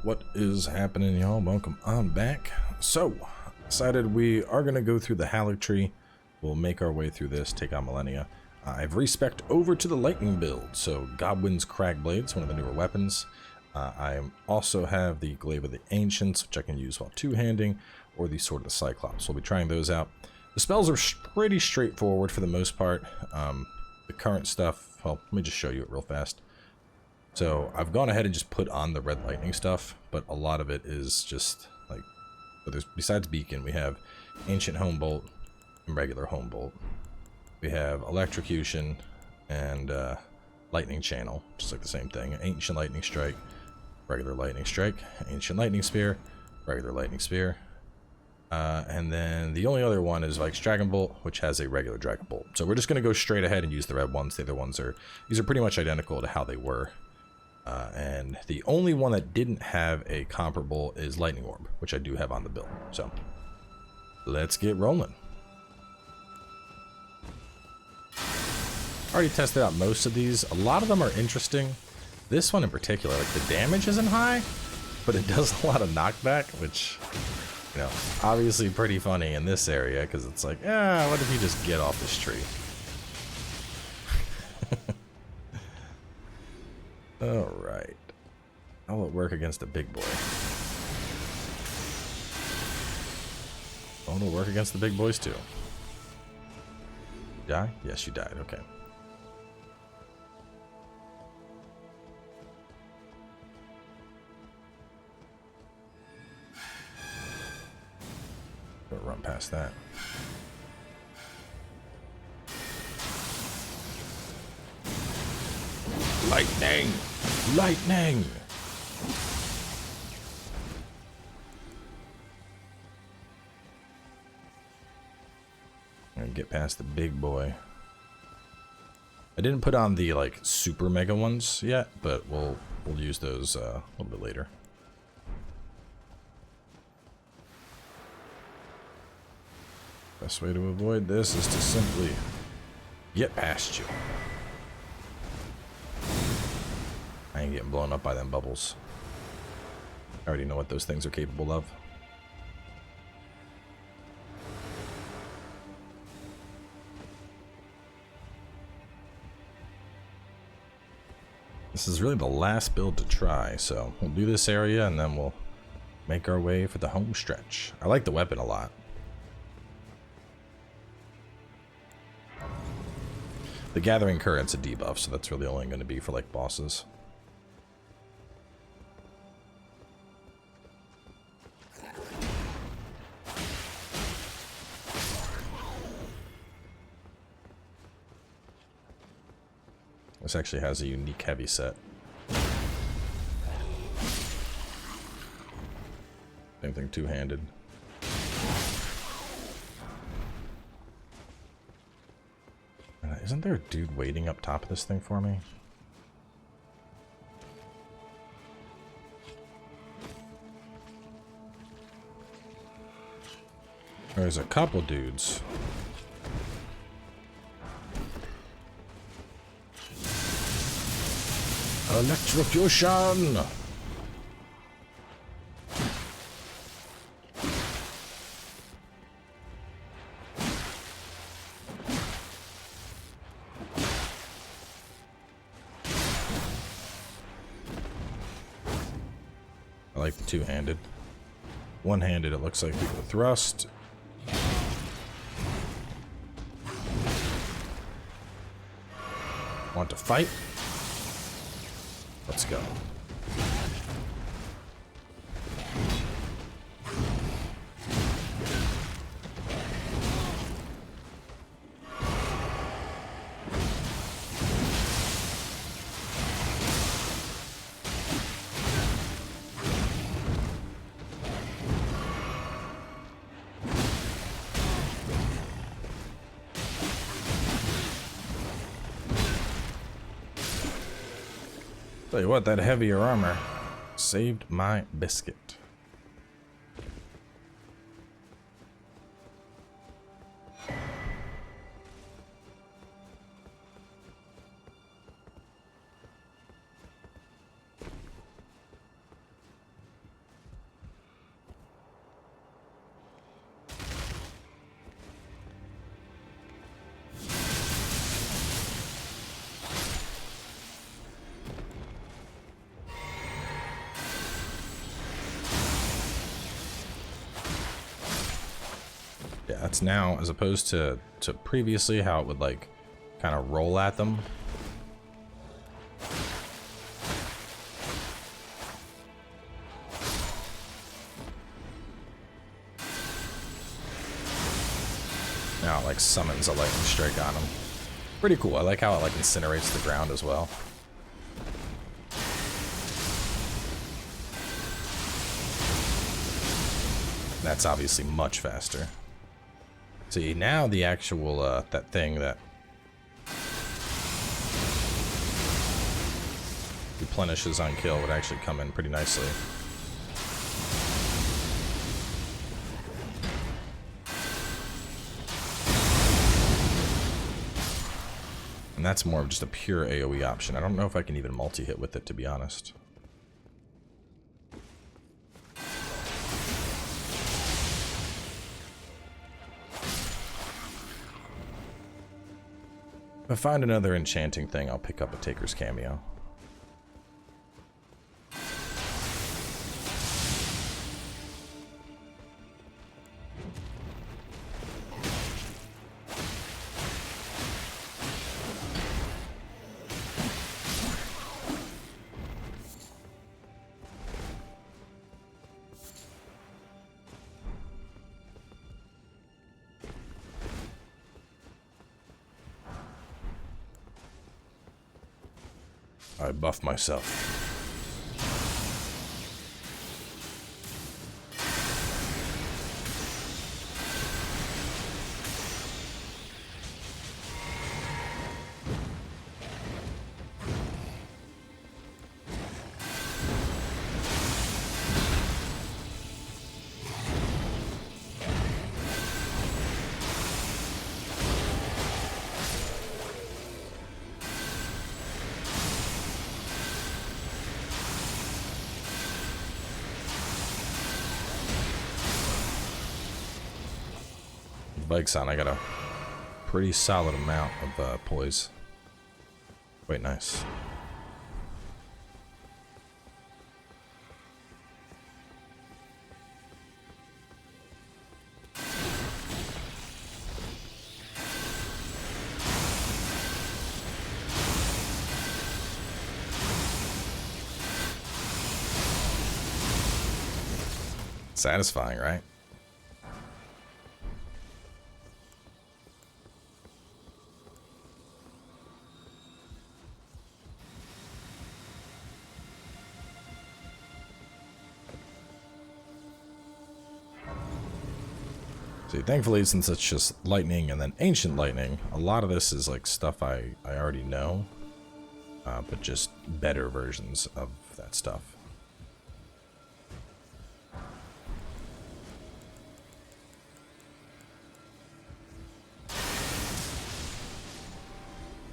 What is happening, y'all? Welcome on back. So, decided we are going to go through the Haligtree. We'll make our way through this, take on Malenia. I've respec'd over to the lightning build, so Godwin's Crag Blades, one of the newer weapons. I also have the Glaive of the Ancients, which I can use while two-handing, or the Sword of the Cyclops. We'll be trying those out. The spells are pretty straightforward for the most part. The current stuff, well, let me just show you it real fast. So I've gone ahead and just put on the red lightning stuff, but a lot of it is just like, so there's, besides Beacon, we have Ancient Home Bolt and regular Home Bolt. We have Electrocution and Lightning Channel, just like the same thing. Ancient Lightning Strike, regular Lightning Strike, Ancient Lightning Spear, regular Lightning Spear. And then the only other one is Vike's Dragon Bolt, which has a regular Dragon Bolt. So we're just going to go straight ahead and use the red ones. The other ones are, these are pretty much identical to how they were. And the only one that didn't have a comparable is Lightning Orb, which I do have on the build. So let's get rolling. Already tested out most of these. A lot of them are interesting. This one in particular, like the damage isn't high, but it does a lot of knockback, which, you know, obviously pretty funny in this area because it's like, what if you just get off this tree? Alright. How will it work against a big boy? Oh, it'll work against the big boys too. Die? Yes, you died. Okay. We'll run past that. Lightning! Lightning! And get past the big boy. I didn't put on the like super mega ones yet, but we'll use those a little bit later. Best way to avoid this is to simply get past you. I ain't getting blown up by them bubbles. I already know what those things are capable of. This is really the last build to try, so we'll do this area and then we'll make our way for the home stretch. I like the weapon a lot. The Gathering Current's a debuff, so that's really only going to be for like bosses. This actually has a unique heavy set. Same thing, two-handed. Isn't there a dude waiting up top of this thing for me? There's a couple dudes. Electrocution! I like the two-handed. One-handed, it looks like people thrust. Want to fight? Let's go. Tell you what, that heavier armor saved my biscuit. Yeah, that's now, as opposed to previously how it would like kind of roll at them. Now it like summons a lightning strike on them. Pretty cool. I like how it like incinerates the ground as well. That's obviously much faster. See, now the actual, that thing that replenishes on kill would actually come in pretty nicely. And that's more of just a pure AoE option. I don't know if I can even multi-hit with it, to be honest. If I find another enchanting thing, I'll pick up a Taker's Cameo. I buff myself. Bike's on, I got a pretty solid amount of poise. Quite nice. Satisfying, right? See, thankfully, since it's just lightning and then ancient lightning, a lot of this is like stuff I already know, but just better versions of that stuff.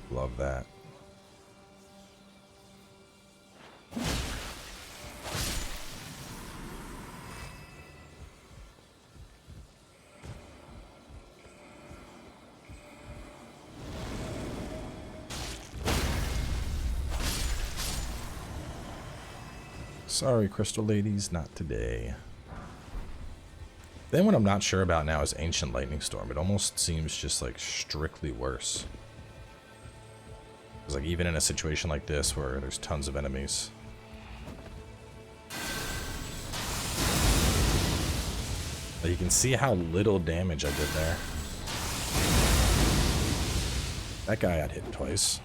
Love that. Sorry, Crystal Ladies, not today. Then what I'm not sure about now is Ancient Lightning Storm. It almost seems just like strictly worse. It's like even in a situation like this where there's tons of enemies. You can see how little damage I did there. That guy got hit twice.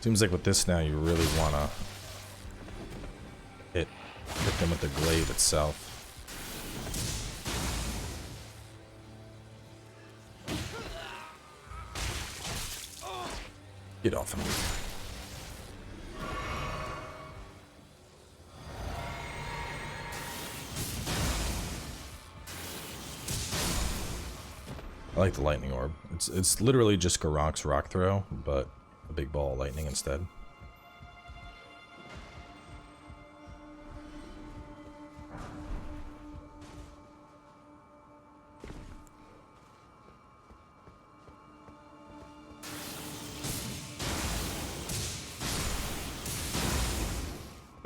Seems like with this now, you really want to hit them with the glaive itself. Get off of me. I like the lightning orb. It's literally just Garonk's rock throw, but a big ball of lightning instead.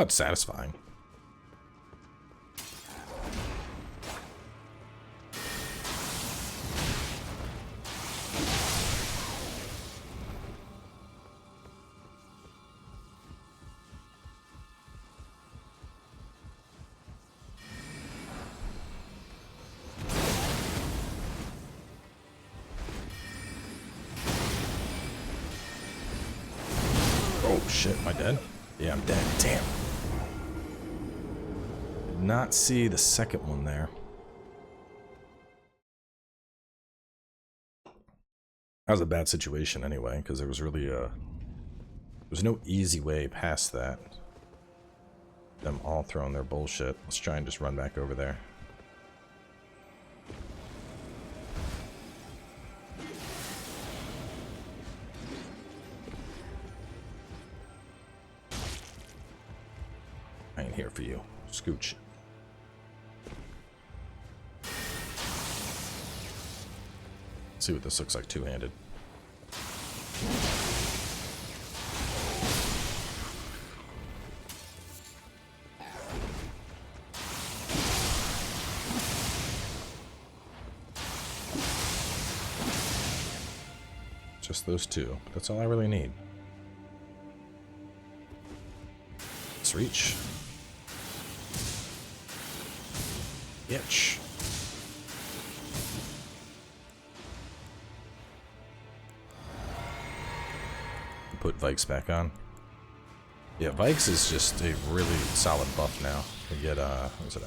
That's satisfying. Oh shit, am I dead? Yeah, I'm dead. Damn. Did not see the second one there. That was a bad situation anyway, because there was really there's no easy way past that. Them all throwing their bullshit. Let's try and just run back over there. I ain't here for you. Scooch. Let's see what this looks like two-handed. Just those two. That's all I really need. Let's reach. Itch. Put Vikes back on. Yeah, Vikes is just a really solid buff now. You get, what's it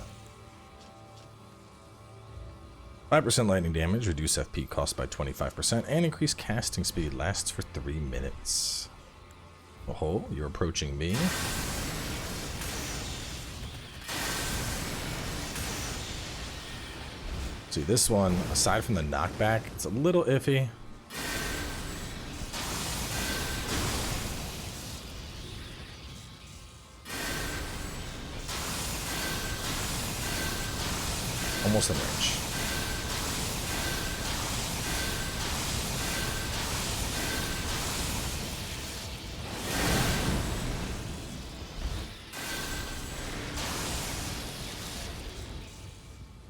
at? 5% lightning damage, reduce FP cost by 25%, and increase casting speed, lasts for 3 minutes. Oh, you're approaching me. See, this one, aside from the knockback, it's a little iffy. Almost in range.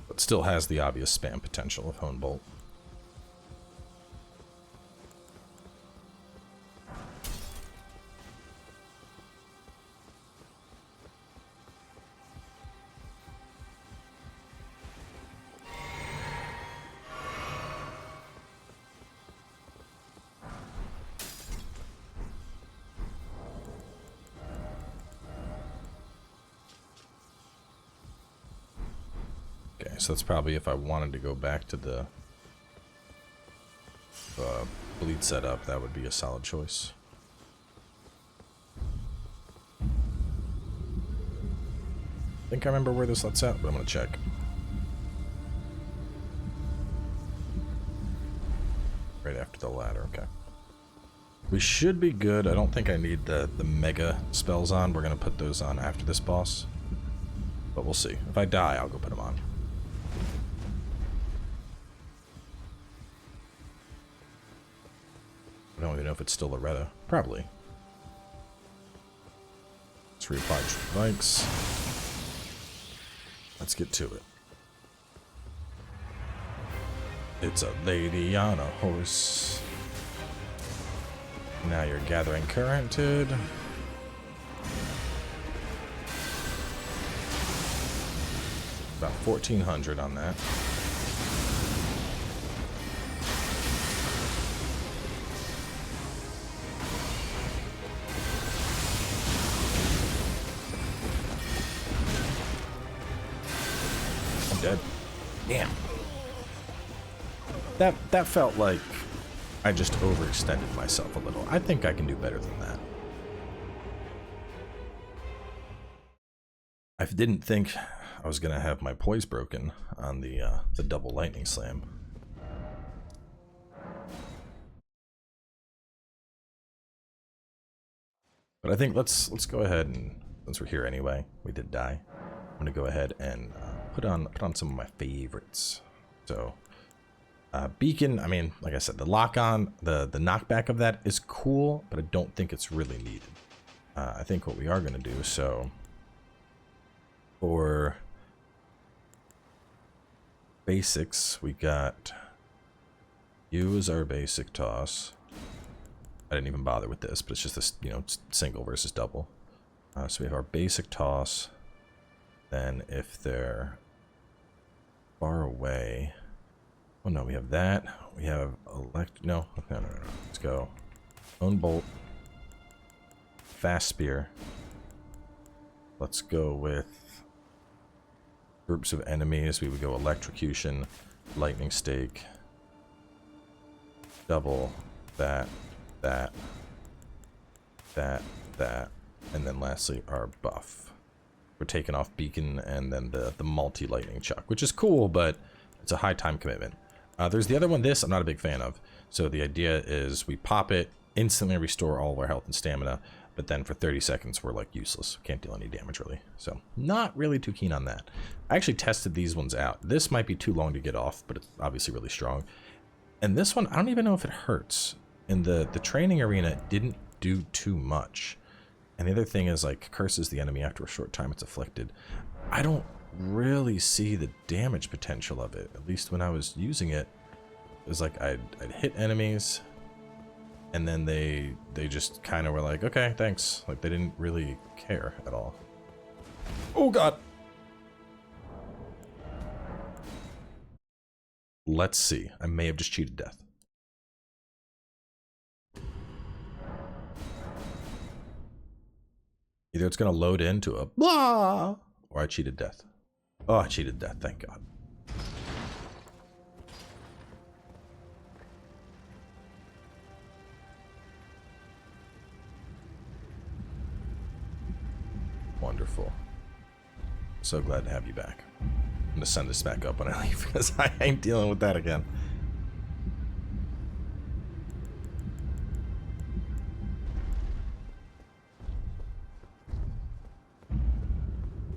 But still has the obvious spam potential of Hone Bolt. So that's probably if I wanted to go back to the bleed setup, that would be a solid choice. I think I remember where this lets out, but I'm gonna check. Right after the ladder, okay. We should be good. I don't think I need the mega spells on. We're gonna put those on after this boss. But we'll see. If I die, I'll go put them on. I don't even know if it's still Loretta. Probably. Let's reapply Vikes. Let's get to it. It's a lady on a horse. Now you're gathering currented. About 1,400 on that. Dead. Damn. That felt like I just overextended myself a little. I think I can do better than that. I didn't think I was gonna have my poise broken on the double lightning slam. But I think let's go ahead and, since we're here anyway, we did die. I'm gonna go ahead and put on some of my favorites. So beacon, I mean, like I said, the lock on, the knockback of that is cool, but I don't think it's really needed. I think what we are gonna do, so For basics, we got you as our basic toss. I didn't even bother with this, but it's just this, you know, single versus double. So we have our basic toss. Then if they're far away, oh no, we have that. We have no. Let's go. Own bolt. Fast spear. Let's go with groups of enemies. We would go electrocution, lightning stake, double, that, and then lastly our buff. We're taking off beacon and then the multi-lightning chuck, which is cool, but it's a high time commitment. There's the other one, this I'm not a big fan of. So the idea is we pop it, instantly restore all of our health and stamina, but then for 30 seconds we're like useless. Can't deal any damage really. So not really too keen on that. I actually tested these ones out. This might be too long to get off, but it's obviously really strong. And this one, I don't even know if it hurts. In the training arena, it didn't do too much. And the other thing is, like, curses the enemy after a short time it's afflicted. I don't really see the damage potential of it. At least when I was using it, it was like I'd hit enemies, and then they just kind of were like, okay, thanks. Like, they didn't really care at all. Oh, God! Let's see. I may have just cheated death. Either it's going to load into a blah, or I cheated death. Oh, I cheated death, thank God. Wonderful. So glad to have you back. I'm going to send this back up when I leave, because I ain't dealing with that again.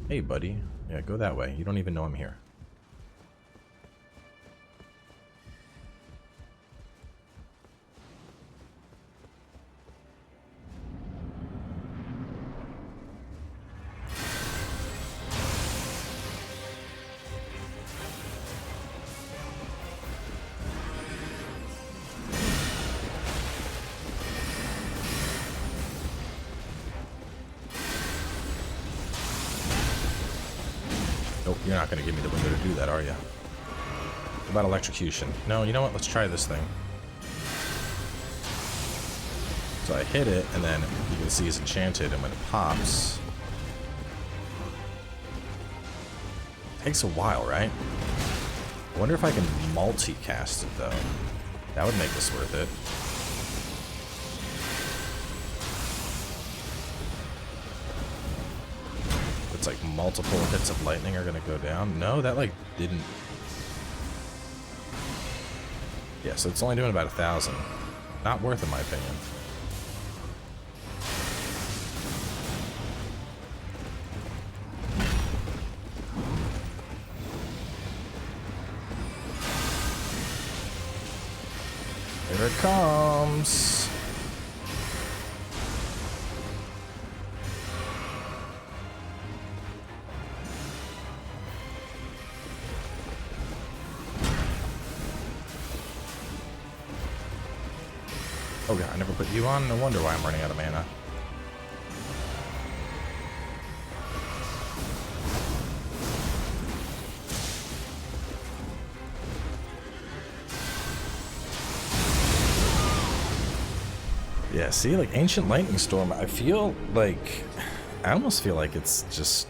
Hey, buddy. Yeah, go that way. You don't even know I'm here. Nope, you're not going to give me the window to do that, are you? What about electrocution? No, you know what? Let's try this thing. So I hit it, and then you can see it's enchanted, and when it pops... It takes a while, right? I wonder if I can multicast it, though. That would make this worth it. It's like multiple hits of lightning are gonna go down. No, that like didn't. Yeah, so it's only doing about 1,000. Not worth, in my opinion. Here it comes. Oh god, I never put you on. No wonder why I'm running out of mana. Yeah, see, like Ancient Lightning Storm, I almost feel like it's just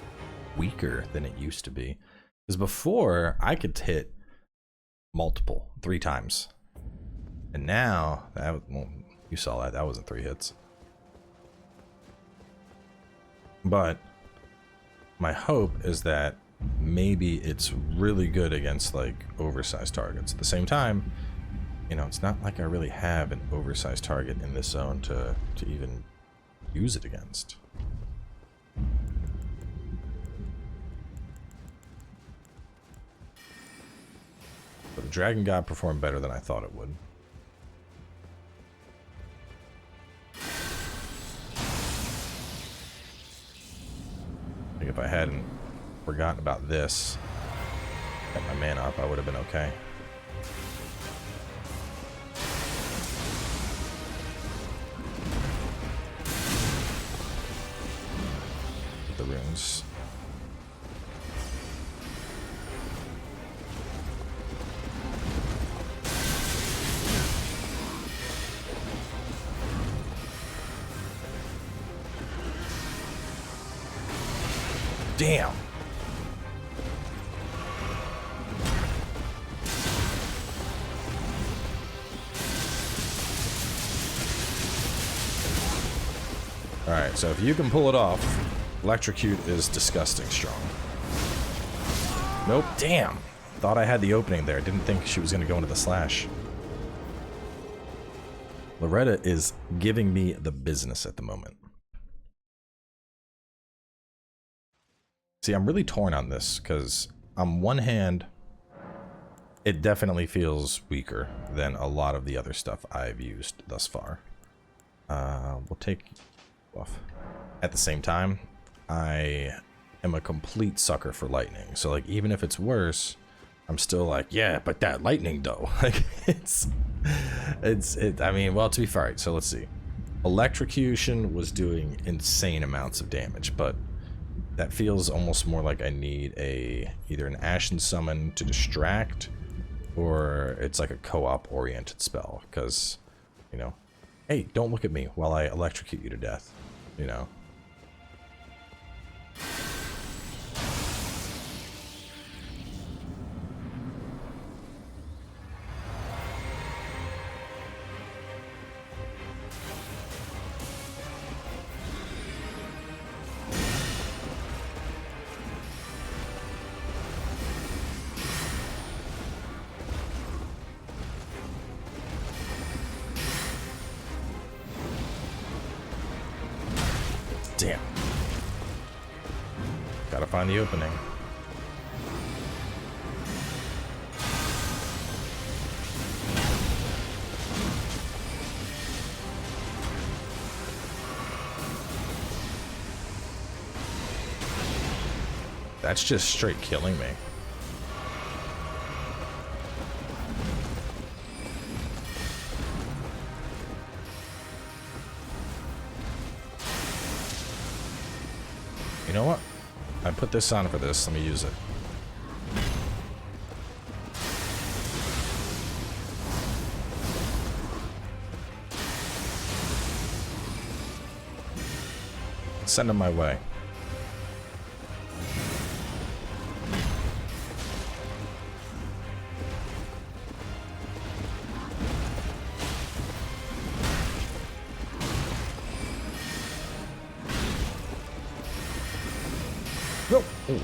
weaker than it used to be. Because before, I could hit multiple, 3 times. And now, well, you saw that wasn't 3 hits. But my hope is that maybe it's really good against like oversized targets. At the same time, you know, it's not like I really have an oversized target in this zone to even use it against. But the Dragon God performed better than I thought it would. Like if I hadn't forgotten about this. Got my mana up, I would have been okay. The runes. Damn. Alright, so if you can pull it off, electrocute is disgusting strong. Nope, damn. Thought I had the opening there. Didn't think she was going to go into the slash. Loretta is giving me the business at the moment. See, I'm really torn on this, because on one hand, it definitely feels weaker than a lot of the other stuff I've used thus far. We'll take off. At the same time, I am a complete sucker for lightning. So, like, even if it's worse, I'm still like, yeah, but that lightning, though. Like, I mean, well, to be fair, right, so let's see. Electrocution was doing insane amounts of damage, but that feels almost more like I need either an Ashen Summon to distract, or it's like a co-op oriented spell, because, you know, hey, don't look at me while I electrocute you to death, you know. Damn. Gotta find the opening. That's just straight killing me. You know what? I put this on for this. Let me use it. Send him my way. Nope. Ooh.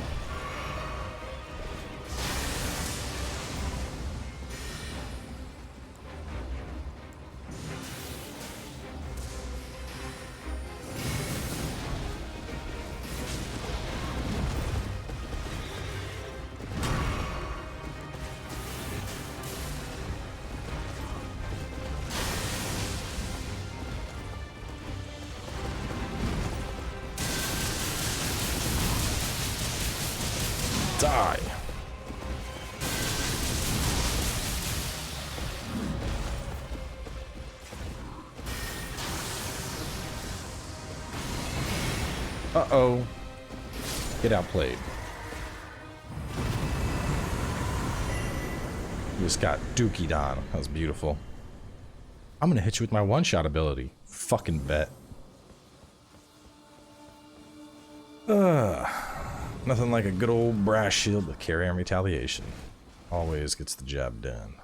Die. Uh-oh. Get outplayed. You just got dookied on. That was beautiful. I'm gonna hit you with my one-shot ability. Fucking bet. Nothing like a good old brass shield with carry on retaliation. Always gets the job done.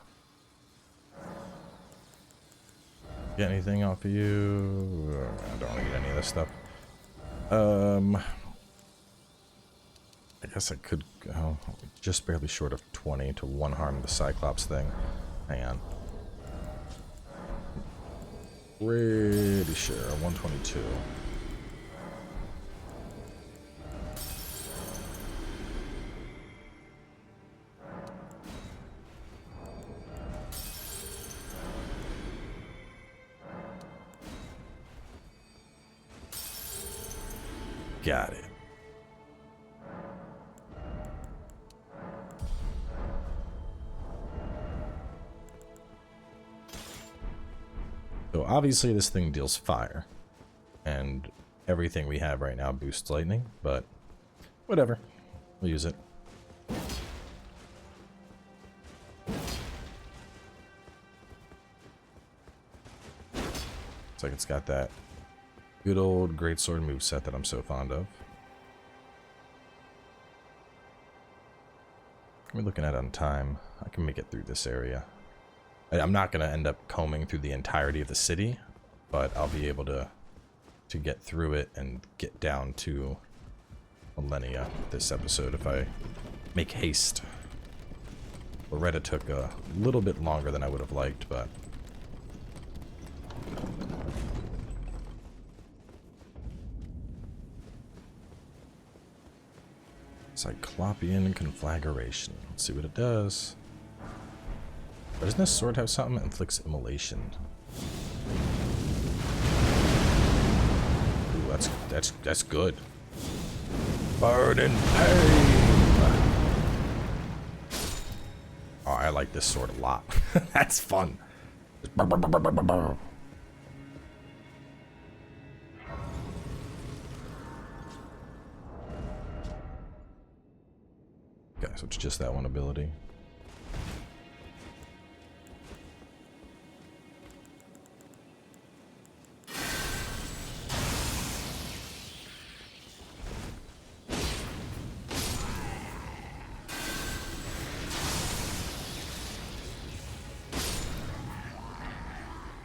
Get anything off of you? I don't want to get any of this stuff. I guess I could go just barely short of 20 to one harm the Cyclops thing. Hang on. Pretty sure 122. Got it. So obviously this thing deals fire, and everything we have right now boosts lightning, but whatever, we'll use it. Looks like it's got that good old greatsword moveset that I'm so fond of. We're looking at on time. I can make it through this area. I'm not going to end up combing through the entirety of the city, but I'll be able to get through it and get down to Malenia this episode if I make haste. Loretta took a little bit longer than I would have liked, but Cyclopean conflagration. Let's see what it does. Doesn't this sword have something that inflicts immolation? Ooh, that's good. Burn in pain. Oh, I like this sword a lot. That's fun. Okay, so it's just that one ability.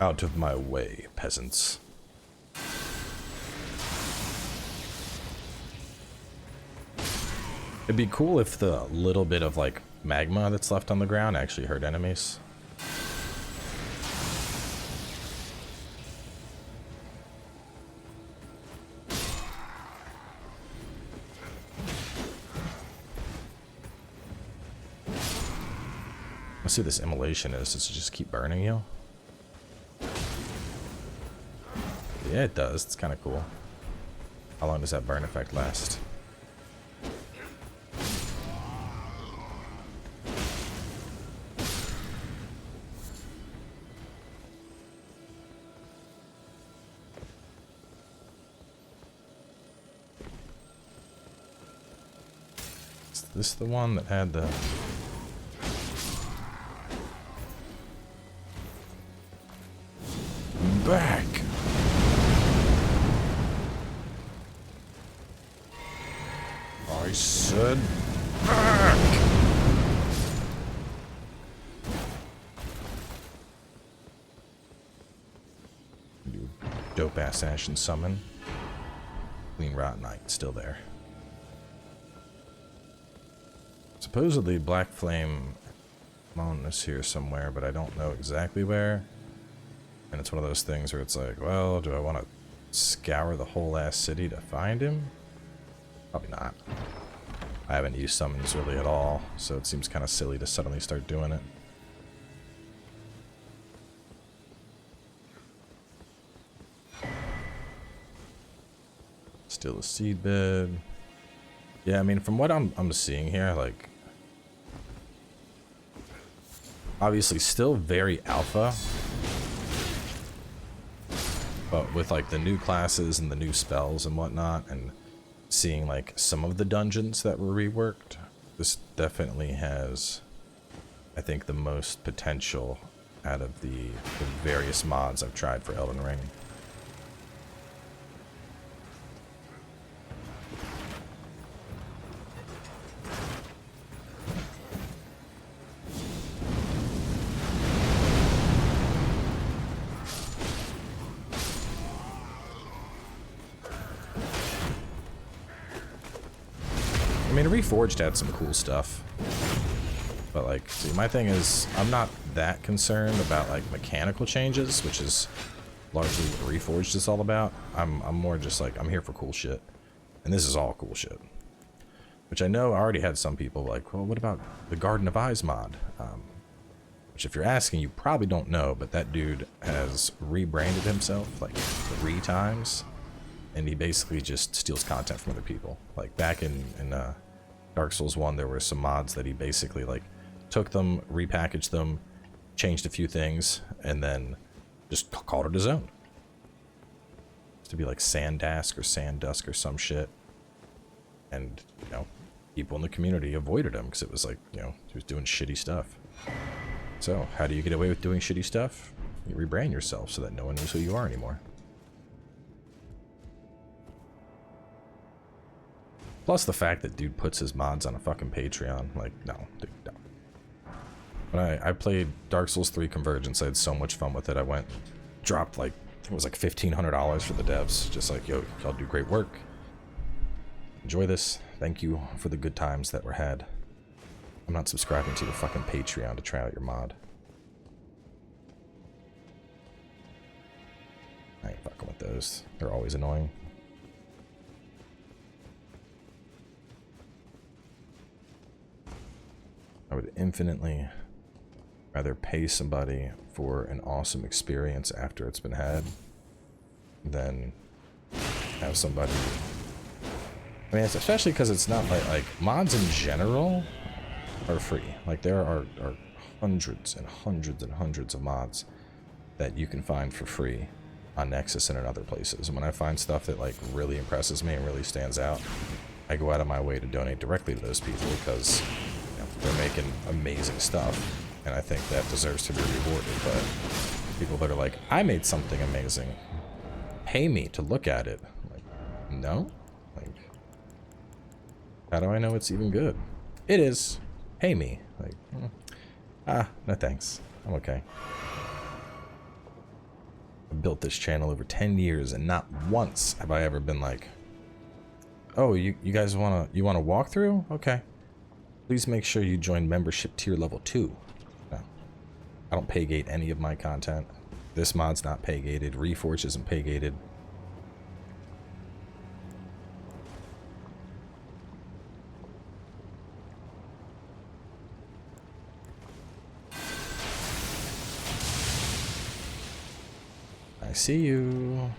Out of my way, peasants. It'd be cool if the little bit of like magma that's left on the ground actually hurt enemies. Let's see what this immolation is. Does it just keep burning you? Yeah, it does. It's kind of cool. How long does that burn effect last? Is this the one that had the... back? I said back! Do dope ass ashen summon. Clean Rot Knight still there. Supposedly Black Flame Mountain is here somewhere, but I don't know exactly where. And it's one of those things where it's like, well, do I want to scour the whole ass city to find him? Probably not. I haven't used summons really at all, so it seems kind of silly to suddenly start doing it. Still a seed bed. Yeah, I mean, from what I'm seeing here, like, obviously still very alpha, but with like the new classes and the new spells and whatnot, and seeing like some of the dungeons that were reworked, this definitely has, I think, the most potential out of the various mods I've tried for Elden Ring. I mean, Reforged had some cool stuff, but like, see, my thing is, I'm not that concerned about like mechanical changes, which is largely what Reforged is all about. I'm more just like, I'm here for cool shit, and this is all cool shit. Which I know I already had some people like, well, what about the Garden of Eyes mod? Which, if you're asking, you probably don't know, but that dude has rebranded himself like 3 times, and he basically just steals content from other people. Like back in Dark Souls 1, there were some mods that he basically like took them, repackaged them, changed a few things, and then just called it a zone. It's to be like Sandask or Sandusk or some shit. And, you know, people in the community avoided him because it was like, you know, he was doing shitty stuff. So, how do you get away with doing shitty stuff? You rebrand yourself so that no one knows who you are anymore. Plus the fact that dude puts his mods on a fucking Patreon. Like, no, dude, no. When I played Dark Souls 3 Convergence, I had so much fun with it. I went, dropped like, I think it was like $1,500 for the devs. Just like, yo, y'all do great work. Enjoy this. Thank you for the good times that were had. I'm not subscribing to your fucking Patreon to try out your mod. I ain't fucking with those. They're always annoying. I would infinitely rather pay somebody for an awesome experience after it's been had than have somebody... I mean, especially because it's not like mods in general are free. Like there are hundreds and hundreds and hundreds of mods that you can find for free on Nexus and in other places. And when I find stuff that like really impresses me and really stands out, I go out of my way to donate directly to those people because, you know, they're making amazing stuff, and I think that deserves to be rewarded. But people that are like, I made something amazing, pay me to look at it. I'm like, no? Like, how do I know it's even good? It is. Pay me. Like, no thanks. I'm okay. I built this channel over 10 years, and not once have I ever been like, oh, you guys want a walkthrough? Okay. Please make sure you join membership tier level 2. No. I don't pay gate any of my content. This mod's not pay gated. Reforge isn't pay gated. I see you.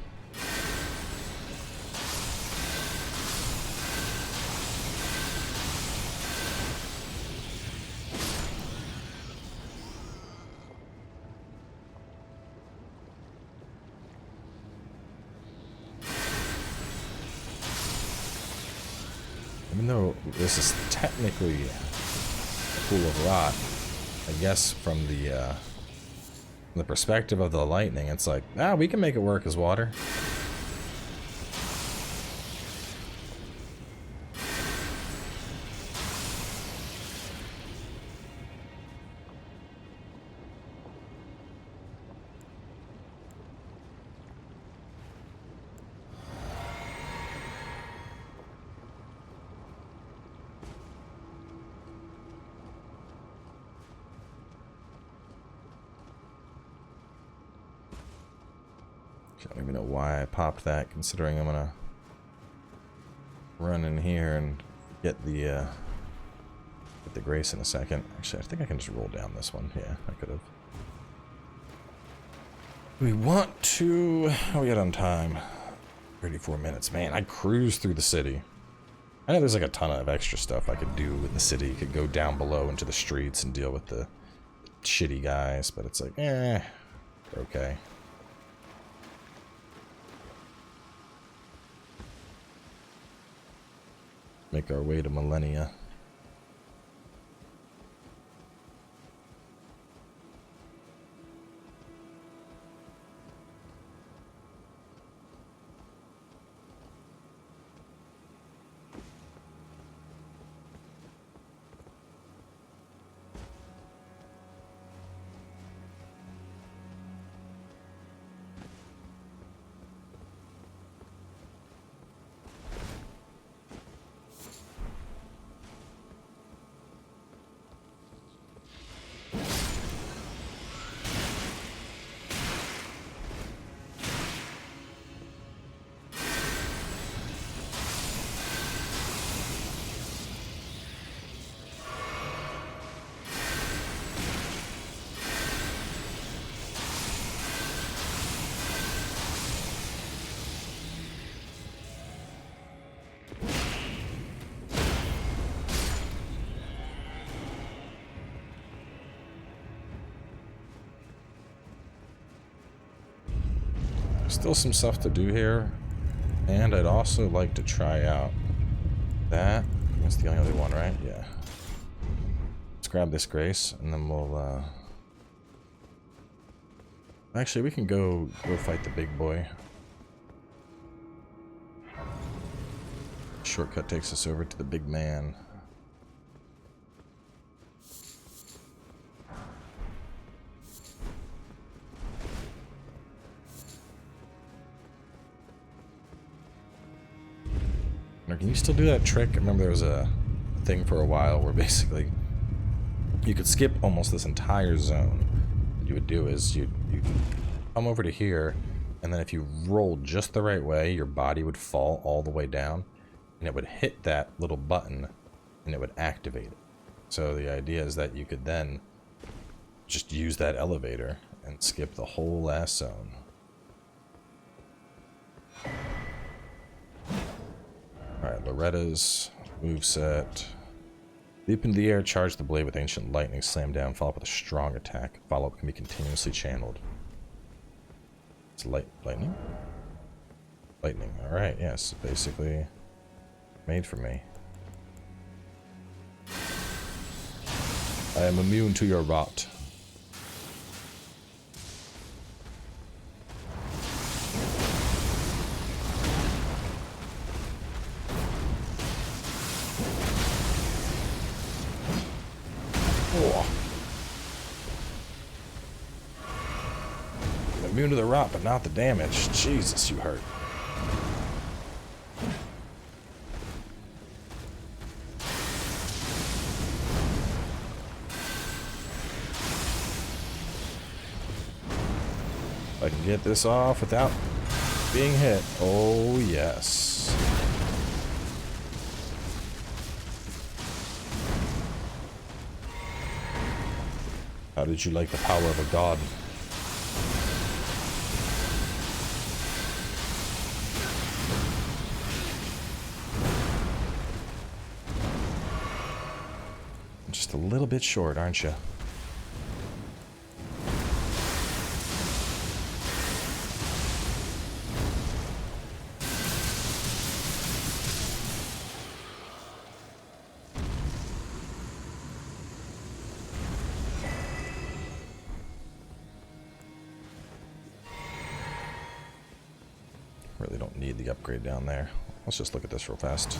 Even though this is technically a pool of rot, I guess from the perspective of the lightning, it's like, we can make it work as water. I don't even know why I popped that, considering I'm gonna run in here and get the grace in a second. Actually, I think I can just roll down this one. Yeah, I could have. We want to... How are we at on time? 34 minutes. Man, I cruised through the city. I know there's like a ton of extra stuff I could do in the city. You could go down below into the streets and deal with the shitty guys, but it's like, okay. Make our way to Malenia. Still some stuff to do here. And I'd also like to try out that. That's the only other one, right? Yeah. Let's grab this Grace, and then we'll, actually, we can go fight the big boy. Shortcut takes us over to the big man. Now, can you still do that trick? I remember there was a thing for a while where basically you could skip almost this entire zone. What you would do is you'd come over to here, and then if you rolled just the right way, your body would fall all the way down, and it would hit that little button, and it would activate it. So the idea is that you could then just use that elevator and skip the whole last zone. Alright, Loretta's moveset. Leap into the air, charge the blade with ancient lightning, slam down, follow up with a strong attack. Follow-up can be continuously channeled. It's lightning? Lightning, alright, yes, basically made for me. I am immune to your rot. Immune to the rot, but not the damage. Jesus, you hurt. If I can get this off without being hit. Oh, yes. How did you like the power of a god? Just a little bit short, aren't you? Really don't need the upgrade down there. Let's just look at this real fast.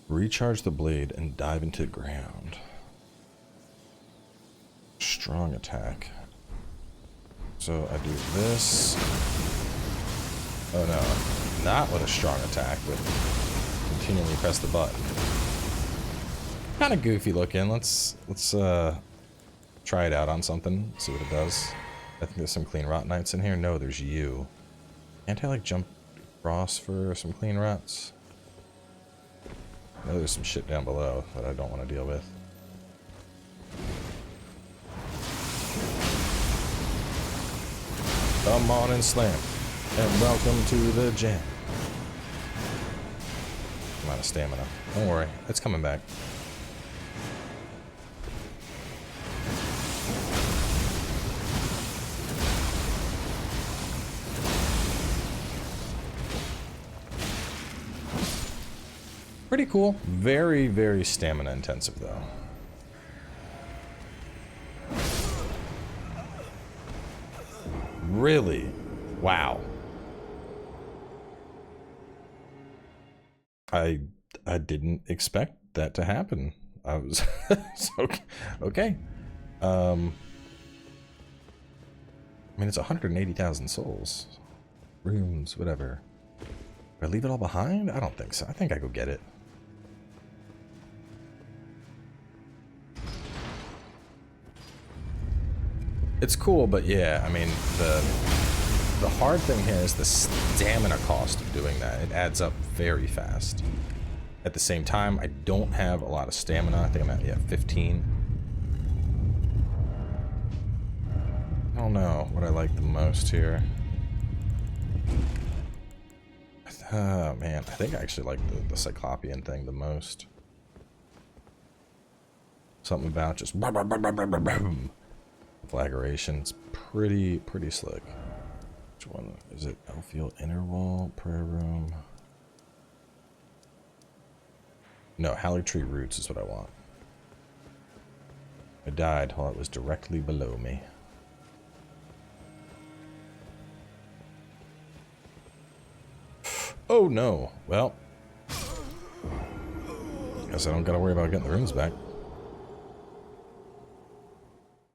Recharge the blade and dive into the ground. Strong attack. So I do this. Oh no, not with a strong attack, but continually press the button. Kind of goofy looking. Let's try it out on something. See what it does. I think there's some clean rot knights in here. No, there's you. Can't I like jump across for some clean rots? I know there's some shit down below that I don't want to deal with. Come on and slam. And welcome to the jam. I'm out of stamina. Don't worry, it's coming back. Pretty cool. Very, very stamina intensive, though. Really? Wow. I didn't expect that to happen. I was okay. I mean, it's 180,000 souls. Runes, whatever. Do I leave it all behind? I don't think so. I think I go get it. It's cool, but yeah, I mean, the hard thing here is the stamina cost of doing that. It adds up very fast. At the same time, I don't have a lot of stamina. I think I'm at, yeah, 15. I don't know what I like the most here. Oh, man, I think I actually like the Cyclopean thing the most. Something about just flagration. It's pretty slick. Which one is it? Elfield Inner Wall, Prayer Room. No, Haligtree Roots is what I want. I died while it was directly below me. Oh no. Well, guess I don't gotta worry about getting the runes back.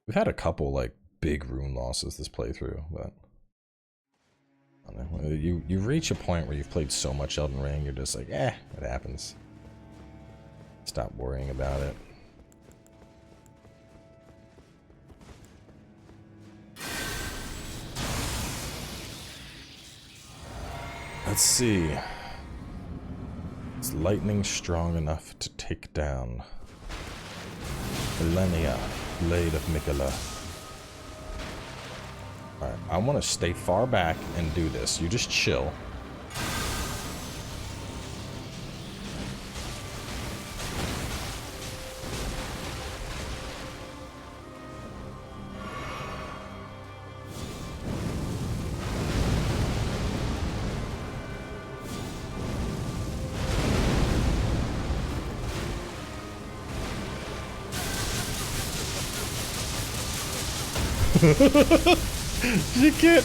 We've had a couple like big rune losses this playthrough, but I don't know. You reach a point where you've played so much Elden Ring, you're just like, it happens. Stop worrying about it. Let's see. Is lightning strong enough to take down Malenia, Blade of Mikola? Alright, I want to stay far back and do this. You just chill.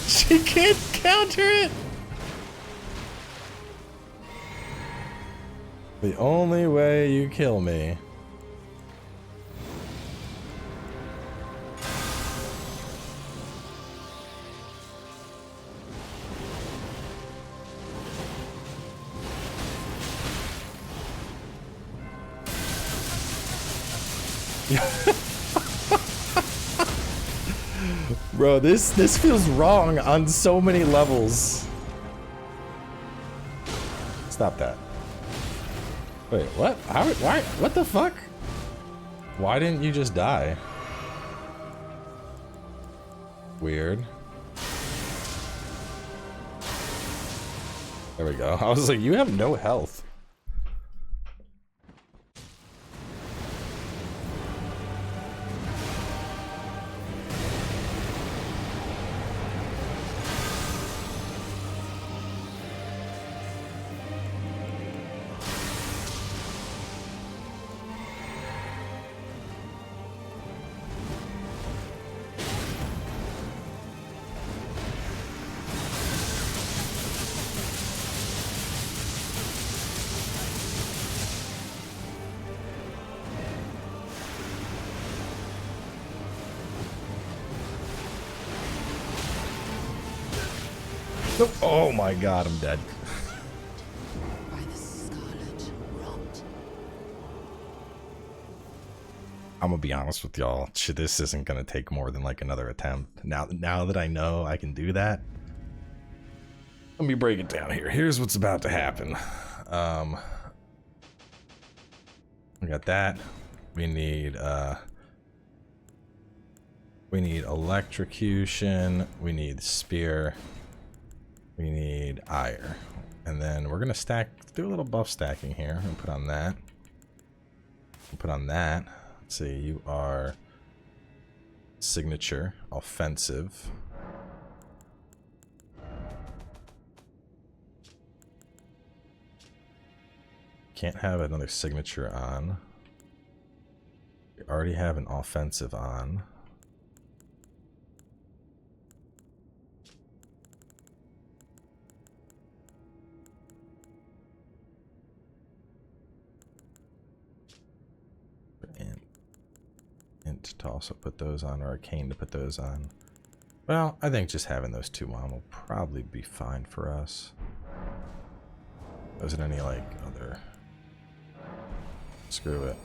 She can't counter it. The only way you kill me. Bro, this feels wrong on so many levels. Stop that. Wait, what? How? Why? What the fuck? Why didn't you just die? Weird. There we go. I was like, you have no health. Oh my god, I'm dead. By the scarlet rot. I'm gonna be honest with y'all. This isn't gonna take more than like another attempt. Now that I know I can do that, let me break it down here. Here's what's about to happen. We got that. We need electrocution. We need spear. We need ire. And then we're gonna do a little buff stacking here and put on that. Put on that. Let's see, you are signature, offensive. Can't have another signature on. We already have an offensive on. Int to also put those on, or arcane to put those on. Well, I think just having those two on will probably be fine for us. Wasn't any like other. Screw it.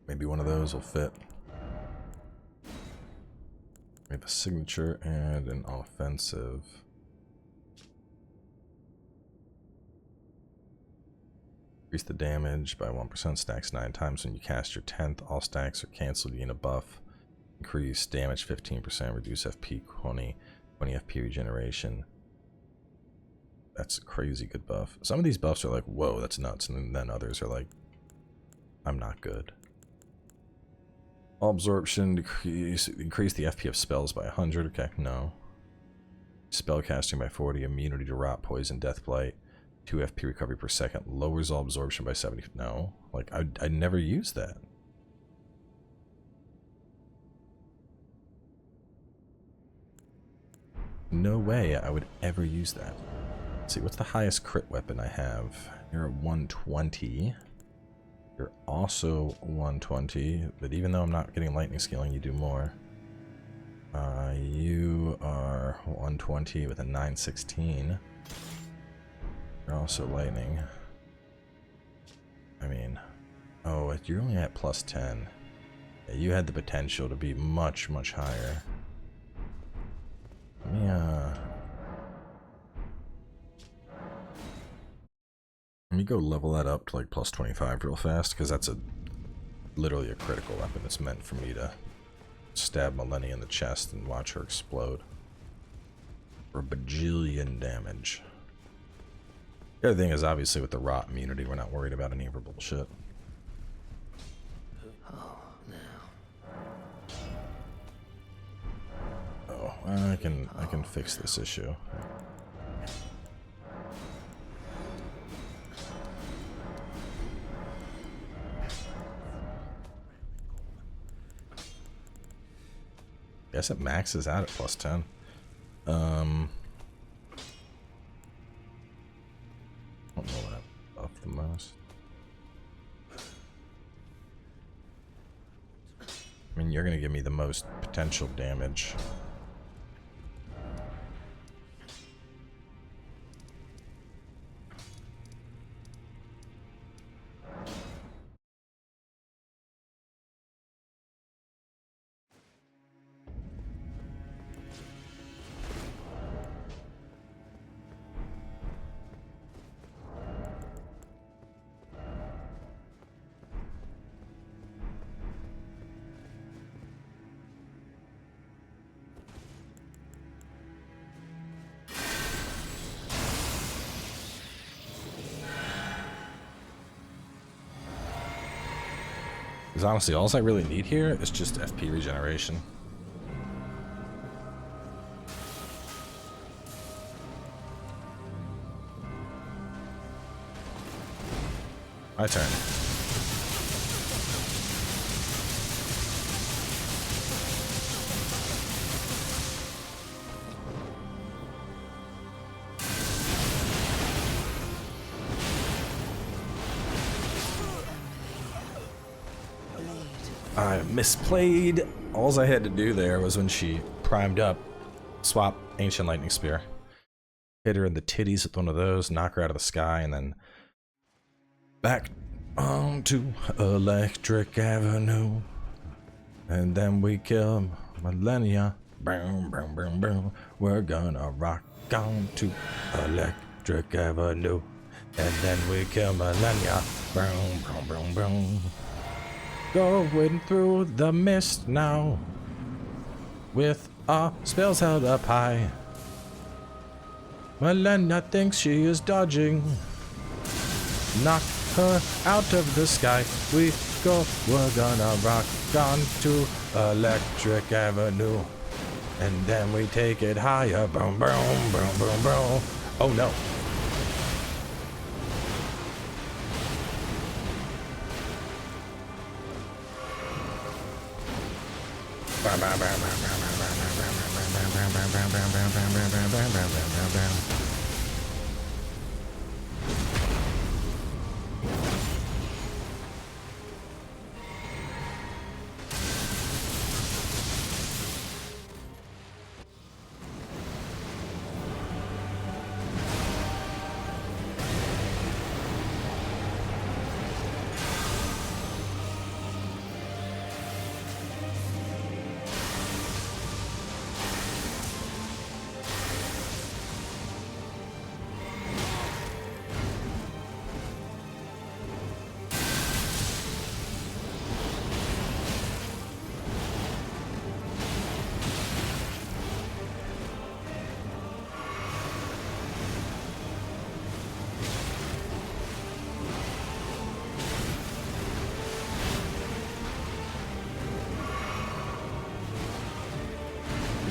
Maybe one of those will fit. We have a signature and an offensive. Increase the damage by 1%, stacks 9 times when you cast your 10th. All stacks are cancelled. You gain a buff. Increase damage 15%, reduce FP 20. 20 FP regeneration. That's a crazy good buff. Some of these buffs are like, whoa, that's nuts. And then others are like, I'm not good. All absorption, increase the FP of spells by 100. Okay, no. Spellcasting by 40, immunity to rot, poison, death blight, 2 FP recovery per second, lowers all absorption by 70. No, like I'd never use that. No way I would ever use that. Let's see, what's the highest crit weapon I have? You're at 120. You're also 120, but even though I'm not getting lightning scaling, you do more. You are 120 with a 916. You're also lightning. I mean, oh, you're only at plus 10. Yeah, you had the potential to be much, much higher. Let me go level that up to like plus 25 real fast, because that's literally a critical weapon. It's meant for me to stab Malenia in the chest and watch her explode for a bajillion damage. The other thing is, obviously, with the rot immunity, we're not worried about any of her bullshit. Oh, I can fix this issue. Guess it maxes out at plus 10. I don't know what I buff the most. I mean, you're gonna give me the most potential damage. Because honestly, all I really need here is just FP regeneration. My turn. I misplayed. All I had to do there was when she primed up, swap Ancient Lightning Spear. Hit her in the titties with one of those, knock her out of the sky, and then back onto Electric Avenue. And then we kill Malenia. Boom, boom, boom, boom. We're gonna rock on to Electric Avenue. And then we kill Malenia. Boom, boom, boom, boom. Going through the mist now, with our spells held up high. Malenia thinks she is dodging. Knock her out of the sky. We're gonna rock on to Electric Avenue. And then we take it higher. Boom, boom, boom, boom, boom. Oh no.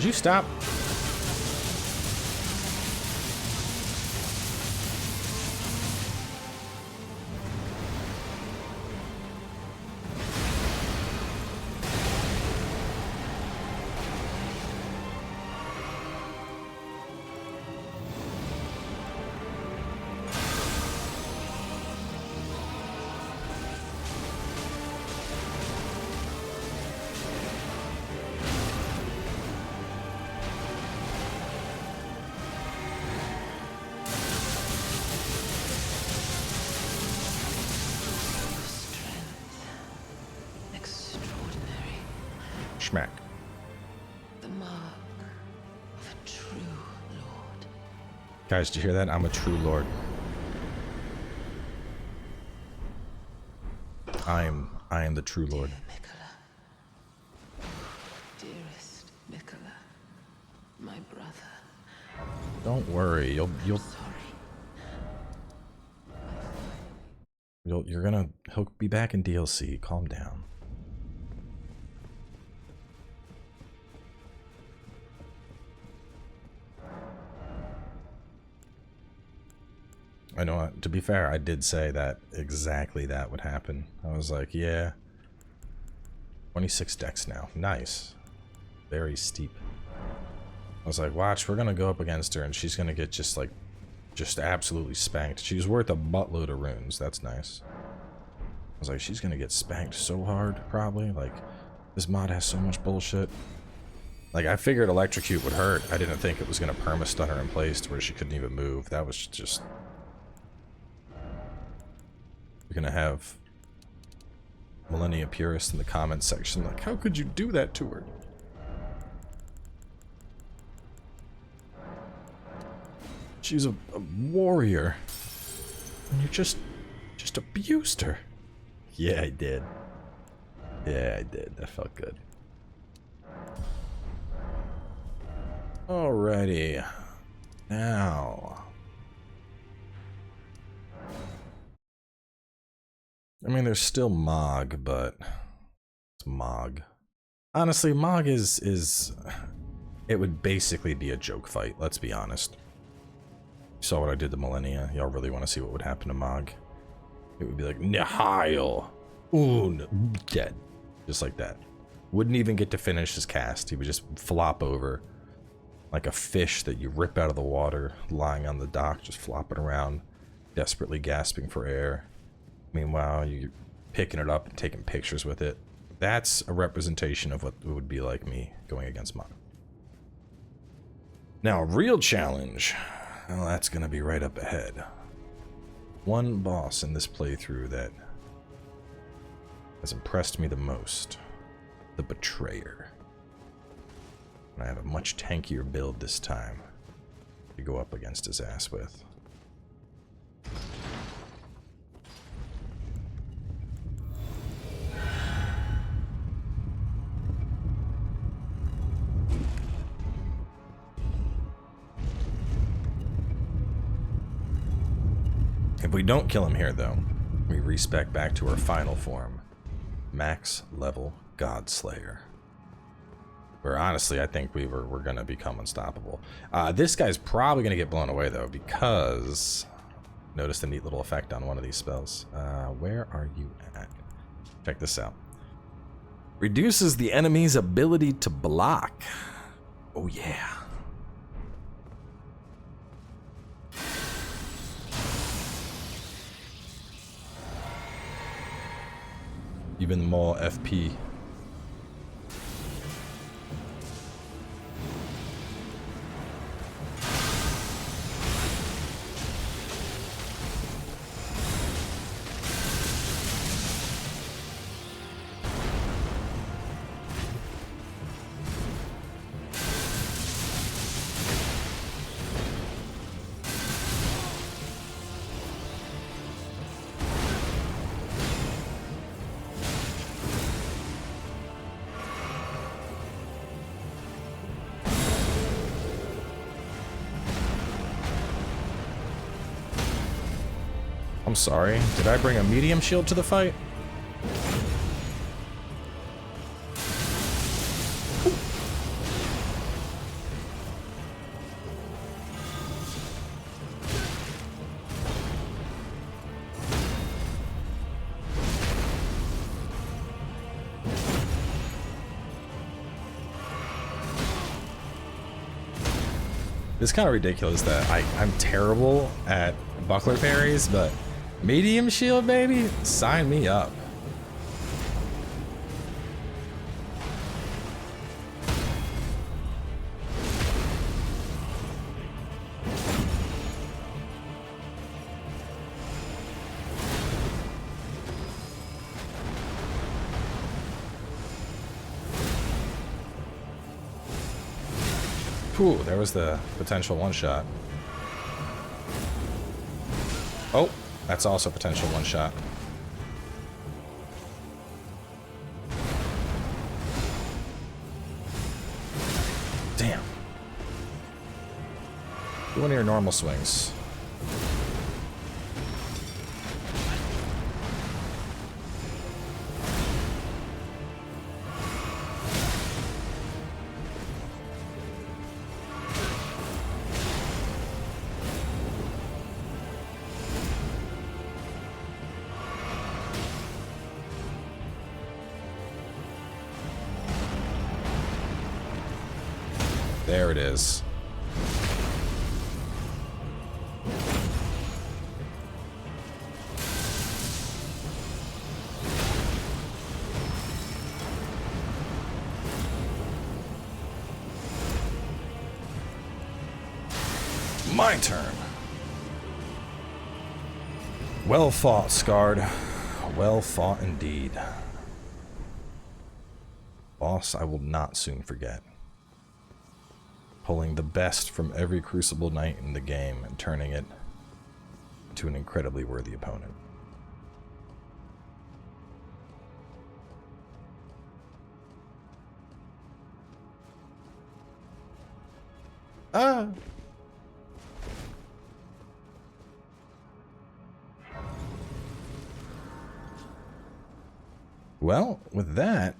Did you stop? Schmack. The mark of a true lord. Guys, did you hear that? I'm a true lord. I am the true lord. Mikola. Dearest Mikola. My brother. Don't worry, Sorry. he'll be back in DLC. Calm down. I know, to be fair, I did say that exactly that would happen. I was like, yeah. 26 decks now. Nice. Very steep. I was like, watch, we're gonna go up against her and she's gonna get just absolutely spanked. She's worth a buttload of runes. That's nice. I was like, she's gonna get spanked so hard, probably. Like, this mod has so much bullshit. Like, I figured electrocute would hurt. I didn't think it was gonna perma-stun her in place to where she couldn't even move. That was just... We're gonna have Malenia purists in the comments section like, how could you do that to her? She's a warrior. And you just abused her. Yeah, I did. Yeah, I did. That felt good. Alrighty. Now... I mean, there's still Mog, but it's Mog. Honestly, Mog is it would basically be a joke fight, let's be honest. You saw what I did to Malenia. Y'all really want to see what would happen to Mog? It would be like, Nihil! Un! Dead. Just like that. Wouldn't even get to finish his cast. He would just flop over like a fish that you rip out of the water, lying on the dock, just flopping around, desperately gasping for air. Meanwhile, you're picking it up and taking pictures with it. That's a representation of what it would be like me going against Mog. Now, a real challenge. Well, that's going to be right up ahead. One boss in this playthrough that has impressed me the most. The Betrayer. And I have a much tankier build this time to go up against his ass with. If we don't kill him here, though, we respec back to our final form. Max level Godslayer. Where honestly, I think we're going to become unstoppable. This guy's probably going to get blown away, though, because... Notice the neat little effect on one of these spells. Where are you at? Check this out. Reduces the enemy's ability to block. Oh, yeah. Even more FP. I'm sorry, did I bring a medium shield to the fight? It's kind of ridiculous that I'm terrible at buckler parries, but medium shield, baby, sign me up. Ooh, there was the potential one-shot. Oh, that's also potential one-shot. Damn. Do one of your normal swings. There it is. My turn. Well fought, Skarde. Well fought indeed. Boss, I will not soon forget. Pulling the best from every Crucible Knight in the game and turning it into an incredibly worthy opponent. Well, with that,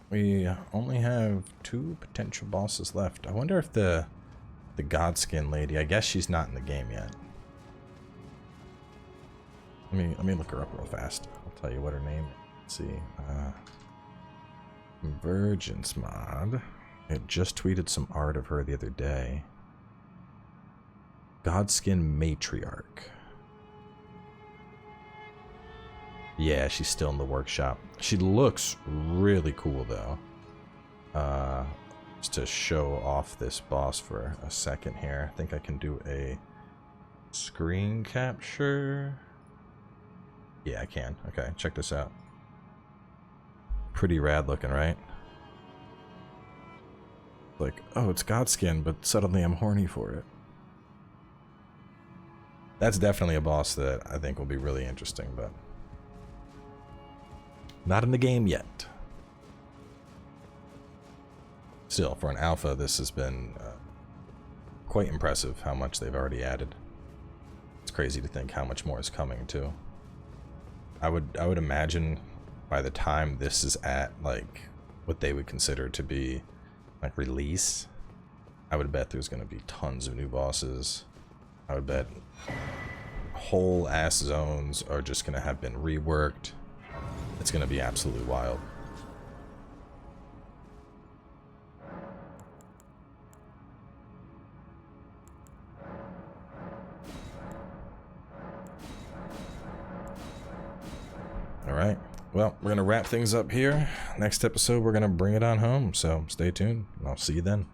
we only have 2 potential bosses left. I wonder if the Godskin lady, I guess she's not in the game yet. Let me look her up real fast. I'll tell you what her name is. Let's see. Convergence mod. It just tweeted some art of her the other day. Godskin Matriarch. Yeah, she's still in the workshop. She looks really cool, though. Just to show off this boss for a second here. I think I can do a screen capture. Yeah, I can. Okay, check this out. Pretty rad looking, right? Like, oh, it's Godskin, but suddenly I'm horny for it. That's definitely a boss that I think will be really interesting, but not in the game yet. Still, for an alpha, this has been quite impressive how much they've already added. It's crazy to think how much more is coming too. I would imagine by the time this is at like what they would consider to be like release, I would bet there's going to be tons of new bosses. I would bet whole ass zones are just going to have been reworked. It's going to be absolutely wild. Alright, well, we're going to wrap things up here. Next episode, we're going to bring it on home, so stay tuned, and I'll see you then.